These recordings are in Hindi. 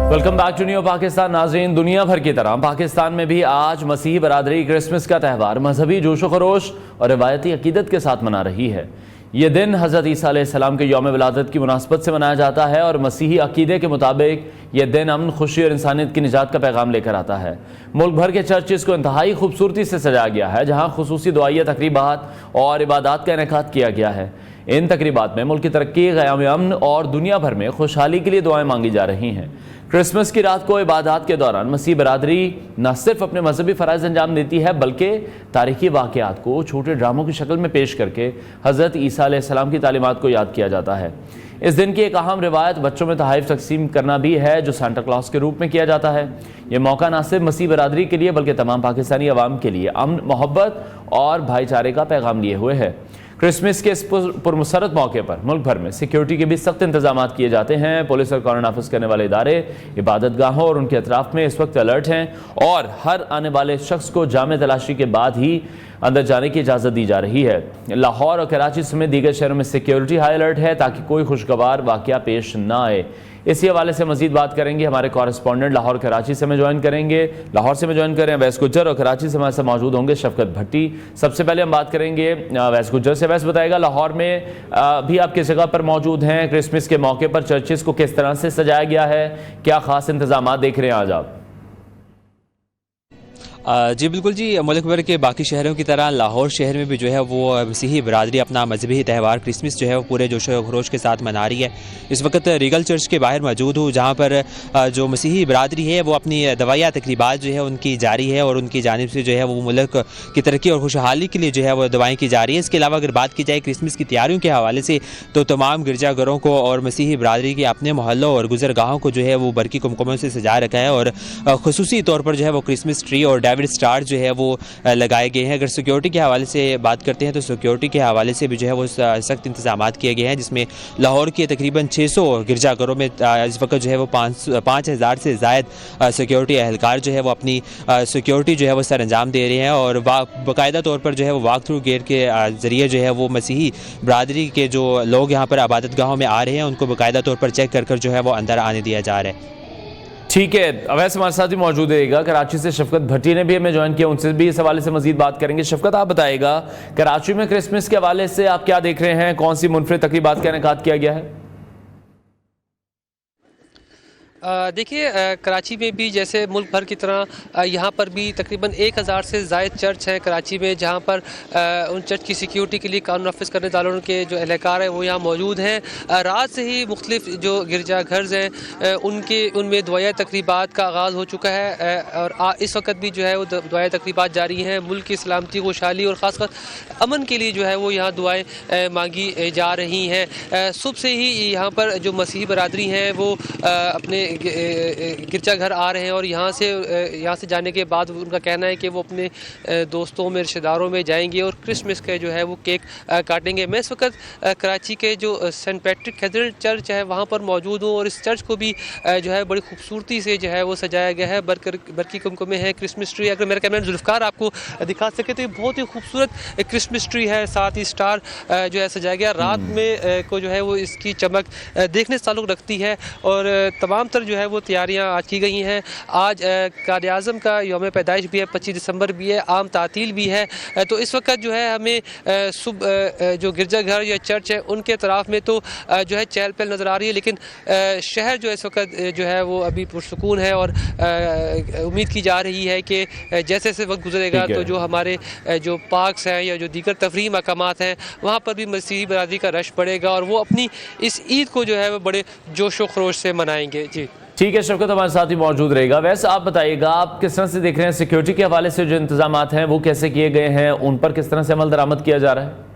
Welcome back to new Pakistan. नाज़रीन, दुनिया भर की तरह पाकिस्तान में भी आज मसीही बरादरी क्रिसमस का त्यौहार मजहबी जोश व खरोश और रिवायती अकीदत के साथ मना रही है। ये दिन हज़रत ईसा अलैहिस्सलाम के यौम विलादत की मुनासबत से मनाया जाता है और मसीही अकीदे के मुताबिक यह दिन अमन, खुशी और इंसानियत की निजात का पैगाम लेकर आता है। मुल्क भर के चर्चेस को इंतहाई खूबसूरती से सजाया गया है, जहाँ खुसूसी दुआइया तकरीबात और इबादत का इनेकाद किया गया है। इन तकरीबात में मुल्क की तरक्की, क़याम अमन और दुनिया भर में खुशहाली के लिए दुआएं मांगी जा रही हैं। क्रिसमस की रात को इबादत के दौरान मसीह बरादरी न सिर्फ अपने मजहबी फ़राइज़ अंजाम देती है, बल्कि तारीखी वाक़यात को छोटे ड्रामों की शक्ल में पेश करके हज़रत ईसा अलैहिस्सलाम की तालीमात को याद किया जाता है। इस दिन की एक अहम रिवायत बच्चों में तोहफ़े तकसीम करना भी है, जो सांता क्लॉस के रूप में किया जाता है। ये मौका न सिर्फ मसीह बरादरी के लिए बल्कि तमाम पाकिस्तानी अवाम के लिए अमन, मोहब्बत और भाईचारे का पैगाम लिए हुए है। क्रिसमस के इस पुरमसरत मौके पर मुल्क भर में सिक्योरिटी के भी सख्त इंतजाम किए जाते हैं। पुलिस और कानून नाफिज करने वाले इदारे इबादत गाहों और उनके अतराफ में इस वक्त अलर्ट हैं और हर आने वाले शख्स को जामे तलाशी के बाद ही अंदर जाने की इजाज़त दी जा रही है। लाहौर और कराची समेत दीगर शहरों में सिक्योरिटी हाई अलर्ट है ताकि कोई खुशगवार वाक़या पेश ना आए। इसी हवाले से मजीद बात करेंगे हमारे कॉरेस्पॉन्डेंट लाहौर कराची से में ज्वाइन करेंगे। लाहौर से में ज्वाइन करें वैस गुज्जर और कराची से हमारे साथ मौजूद होंगे शफकत भट्टी। सबसे पहले हम बात करेंगे वैस गुज्जर से। वैस बताएगा, लाहौर में भी आप किस जगह पर मौजूद हैं? क्रिसमस के मौके पर चर्चेस को किस तरह से सजाया गया है? क्या खास इंतजाम देख रहे हैं आज आप? जी बिल्कुल जी, मुल्क भर के बाकी शहरों की तरह लाहौर शहर में भी जो है वो मसीही बरादरी अपना मजहबी त्यौहार क्रिसमस जो है वो पूरे जोश व खरोश के साथ मना रही है। इस वक्त रीगल चर्च के बाहर मौजूद हूँ, जहाँ पर जो मसीही बरादरी है वो अपनी दवाइया तकरीबात जो है उनकी जारी है और उनकी जानिब से जो है वो मुल्क की तरक्की और खुशहाली के लिए जो है वो दवाएँ की जा रही है। इसके अलावा अगर बात की जाए क्रिसमस की तैयारियों के हवाले से, तो तमाम गिरजाघरों को और मसीही बरादरी के अपने मोहल्लों और गुजरगाहों को जो है वो बरकी कुमकुमों से सजा रखा है और खुसूसी तौर पर जो है वो क्रिसमस ट्री और डेविड स्टार जो है वो लगाए गए हैं। अगर सिक्योरिटी के हवाले से बात करते हैं तो सिक्योरिटी के हवाले से भी जो है वो सख्त इंतजाम किए गए हैं, जिसमें लाहौर के तकरीबन 600 गिरजाघरों में इस वक्त जो है वो 5,000 से ज़ायद सिक्योरिटी एहलकार जो है वो अपनी सिक्योरिटी जो है वो सर अंजाम दे रहे हैं और बाकायदा तौर पर जो है वो वॉक थ्रू गेट के ज़रिए जो है वो मसीही बरादरी के जो लोग यहाँ पर इबादत गाहों में आ रहे हैं उनको बाकायदा तौर पर चेक कर जो है वो अंदर आने दिया जा रहा है। ठीक है, अवैस हमारे साथ भी मौजूद रहेगा। कराची से शफकत भट्टी ने भी हमें ज्वाइन किया, उनसे भी इस हवाले से मजीद बात करेंगे। शफकत, आप बताइएगा, कराची में क्रिसमस के हवाले से आप क्या देख रहे हैं? कौन सी मुनफरिद तकरीबात का इनेकाद किया गया है? देखिए, कराची में भी जैसे मुल्क भर की तरह यहाँ पर भी तकरीबन 1000 से ज़ायद चर्च हैं कराची में, जहाँ पर उन चर्च की सिक्योरिटी के लिए कानून नाफिज करने वालों के जो एहलकार हैं वो यहाँ मौजूद हैं। रात से ही मुख्तलिफ जो गिरजाघर हैं उनमें दुआया तकरीबात का आगाज़ हो चुका है और इस वक्त भी जो है वो दुआया तकरीबात जारी हैं। मुल्क की सलामती, खुशहाली और ख़ासकर अमन के लिए जो है वो यहाँ दुआएँ मांगी जा रही हैं। सुबह से ही यहाँ पर जो मसीही बरादरी हैं वो अपने गिरजाघर आ रहे हैं और यहाँ से जाने के बाद उनका कहना है कि वो अपने दोस्तों में, रिश्तेदारों में जाएंगे और क्रिसमस के जो है वो केक काटेंगे। मैं इस वक्त कराची के जो सेंट पैट्रिक कैथेड्रल चर्च है वहाँ पर मौजूद हूँ और इस चर्च को भी जो है बड़ी खूबसूरती से जो है वो सजाया गया है। बरकी कुमकुमे है, क्रिसमस ट्री। अगर मेरा कैमरा जुल्फ़कार आपको दिखा सके तो ये बहुत ही खूबसूरत क्रिसमस ट्री है, साथ ही स्टार जो है सजाया गया। रात में को जो है वो इसकी चमक देखने से ताल्लुक़ रखती है और तमाम जो है वो तैयारियां आज की गई हैं। आज कायद-ए-आज़म का यौम पैदाइश भी है, 25 दिसंबर भी है, आम तातील भी है। तो इस वक्त जो है हमें सुबह जो गिरजाघर या चर्च है उनके तरफ में तो जो है चहल पहल नज़र आ रही है, लेकिन शहर जो है इस वक्त जो है वो अभी पुरसुकून है और उम्मीद की जा रही है कि जैसे जैसे वक्त गुजरेगा तो जो हमारे जो पार्क्स हैं या जो दीगर तफरीही मकामात हैं वहाँ पर भी मसीही बरादरी का रश बढ़ेगा और वो अपनी इस ईद को जो है वो बड़े जोश व खरोश से मनाएंगे। जी ठीक है, शफकत हमारे साथ ही मौजूद रहेगा। वैसे आप बताइएगा, आप किस तरह से देख रहे हैं सिक्योरिटी के हवाले से जो इंतजाम हैं वो कैसे किए गए हैं, उन पर किस तरह से अमल दरामद किया जा रहा है?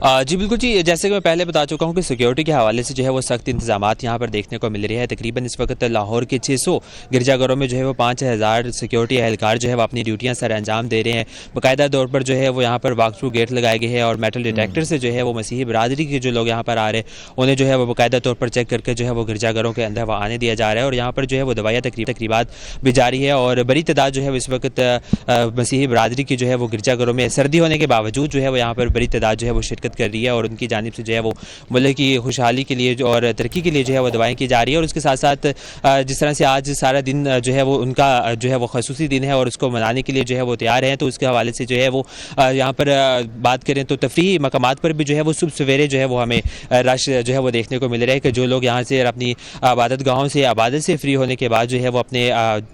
जी बिल्कुल जी, जैसे कि मैं पहले बता चुका हूँ कि सिक्योरिटी के हवाले से जो है वो सख्त इंतजाम यहाँ पर देखने को मिल रहे हैं। तकरीबन इस वक्त लाहौर के 600 गिरजाघरों में जो है वो 5,000 सिक्योरिटी एहलकार जो है वो अपनी ड्यूटियाँ सर अंजाम दे रहे हैं। बाकायदा तौर पर जो है वो यहाँ पर वॉक थ्रू गेट लगाए गए हैं और मेटल डिटेक्टर से जो है वो मसीही बरादरी के जो लोग यहाँ पर आ रहे हैं उन्हें जो है वो बाकायदा तौर पर चेक करके जो है वो गिरजाघरों के अंदर वो आने दिया जा रहा है और यहाँ पर जो है वो दवाइया तकरीबात भी जारी है और बड़ी तादाद जो है इस वक्त मसीही बरादरी की जो है वो गिरजाघरों में सर्दी होने के बावजूद जो है वो यहाँ पर बड़ी तादाद जो है वो शिरकत स्वागत कर रही है और उनकी जानिब से जो है वो मुल्क की खुशहाली के लिए और तरक्की के लिए जो है वो दुआएं की जा रही है। और उसके साथ साथ जिस तरह से आज सारा दिन जो है वो उनका जो है वो खसूसी दिन है और उसको मनाने के लिए जो है वो तैयार हैं, तो उसके हवाले से जो है वो यहाँ पर बात करें तो तफरीही मकामात पर भी जो है वो सुबह सवेरे जो है वो हमें रश जो है वो देखने को मिल रहा है कि जो लोग यहाँ से अपनी इबादत गाहों से इबादत से फ्री होने के बाद जो है वो अपने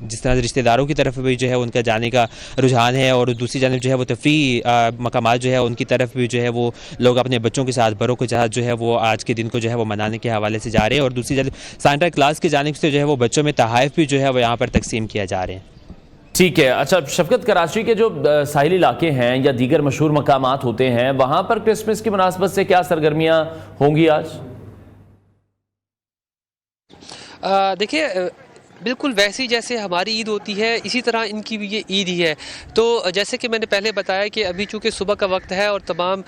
जिस तरह रिश्तेदारों की तरफ भी जो है उनका जाने का रुझान है, और दूसरी जानब जो है वो तफरीही मकामात जो है उनकी तरफ भी जो है वो लोग अपने बच्चों के साथ बड़ों के साथ जो है वो आज के दिन को जो है वो मनाने के हवाले से जा रहे हैं। और दूसरी जानब सांता क्लास की जानिब से जो है वो बच्चों में तोहफ़े भी जो है वो यहाँ पर तकसीम किया जा रहे हैं। ठीक है। अच्छा शफकत, कराची के जो साहिली इलाके हैं या दीगर मशहूर मकामात होते हैं, वहाँ पर क्रिसमस की मुनासबत से क्या सरगर्मियाँ होंगी आज? देखिए बिल्कुल वैसी जैसे हमारी ईद होती है इसी तरह इनकी भी ये ईद ही है। तो जैसे कि मैंने पहले बताया कि अभी चूँकि सुबह का वक्त है और तमाम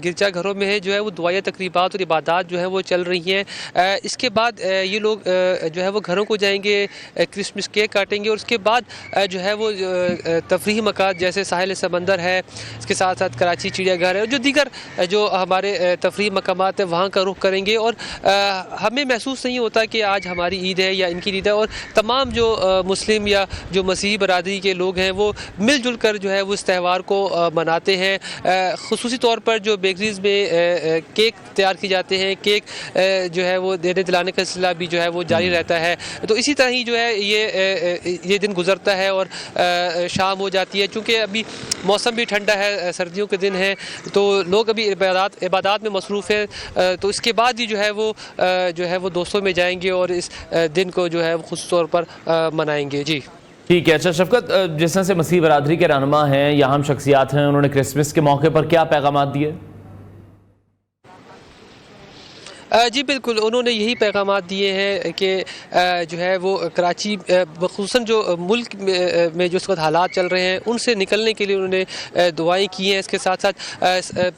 गिरजाघरों में है जो है वो दुआएं तकरीबात और इबादत जो है वो चल रही हैं। इसके बाद ये लोग जो है वो घरों को जाएंगे, क्रिसमस केक काटेंगे और उसके बाद जो है वो तफरीही मकान जैसे साहिल समंदर है, इसके साथ साथ कराची चिड़ियाघर है और जो दीगर जो हमारे तफरीही मकामात है वहाँ का रुख करेंगे। और हमें महसूस नहीं होता कि आज हमारी ईद है या इनकी ईद है। और तमाम जो मुस्लिम या जो मसीही बरादरी के लोग हैं वो मिलजुल कर जो है वो इस त्यौहार को मनाते हैं। ख़ुसूसी तौर पर जो बेकरीज़ में केक तैयार किए जाते हैं, केक जो है वो देने दिलाने का सिलसिला भी जो है वो जारी रहता है। तो इसी तरह ही जो है ये दिन गुजरता है और शाम हो जाती है। चूँकि अभी मौसम भी ठंडा है, सर्दियों के दिन हैं, तो लोग अभी इबादत में मसरूफ़ हैं। तो इसके बाद ही जो है वो दोस्तों में जाएंगे और इस दिन को जो है वो ख़ुसूस तौर पर मनाएंगे। जी ठीक है। अच्छा शफकत, जिस तरह से मसीह बरादरी के रहनुमा हैं या हम शख्सियात हैं, उन्होंने क्रिसमस के मौके पर क्या पैगाम दिए? जी बिल्कुल, उन्होंने यही पैगाम दिए हैं कि जो है वो कराची ख़ुसूसन जो मुल्क में जो इस वक्त हालात चल रहे हैं उनसे निकलने के लिए उन्होंने दुआएं की हैं। इसके साथ साथ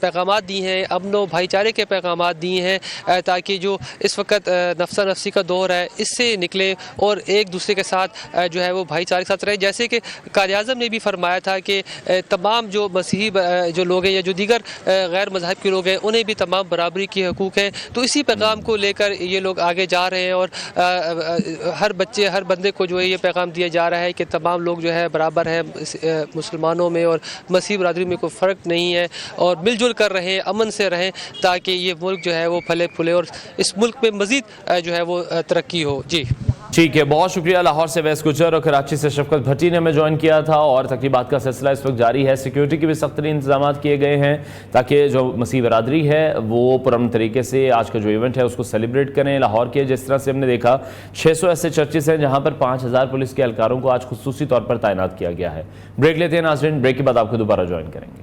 पैगाम दिए हैं, अमन व भाईचारे के पैगाम दिए हैं ताकि जो इस वक्त नफ्सा नफसी का दौर है इससे निकले और एक दूसरे के साथ जो है वो भाईचारे के साथ रहे। जैसे कि कायद-ए-आज़म ने भी फरमाया था कि तमाम जो मसीही जो लोग हैं या जो दीगर गैर मज़हब के लोग हैं उन्हें भी तमाम बराबरी के हकूक़ हैं। तो इसी पैगाम को लेकर ये लोग आगे जा रहे हैं और हर बंदे को जो है ये पैगाम दिया जा रहा है कि तमाम लोग जो है बराबर हैं, मुसलमानों में और मसीह बरादरी में कोई फ़र्क नहीं है और मिलजुल कर रहें, अमन से रहें ताकि ये मुल्क जो है वो फले फूले और इस मुल्क में मज़ीद जो है वो तरक्की हो। जी ठीक है, बहुत शुक्रिया। लाहौर से वैस गुजर और कराची से शफकत भट्टी ने हमें ज्वाइन किया था और तकरीबात का सिलसिला इस वक्त जारी है। सिक्योरिटी के भी सख्त इंतजाम किए गए हैं ताकि जो मसीह बरादरी है वो पुरअमन तरीके से आज का जो इवेंट है उसको सेलिब्रेट करें। लाहौर के जिस तरह से हमने देखा 600 ऐसे चर्चेस हैं जहाँ पर 5000 पुलिस के एहलकारों को आज खुसूसी तौर पर तैनात किया गया है। ब्रेक लेते हैं नाज़रीन, ब्रेक के बाद आपको दोबारा ज्वाइन करेंगे।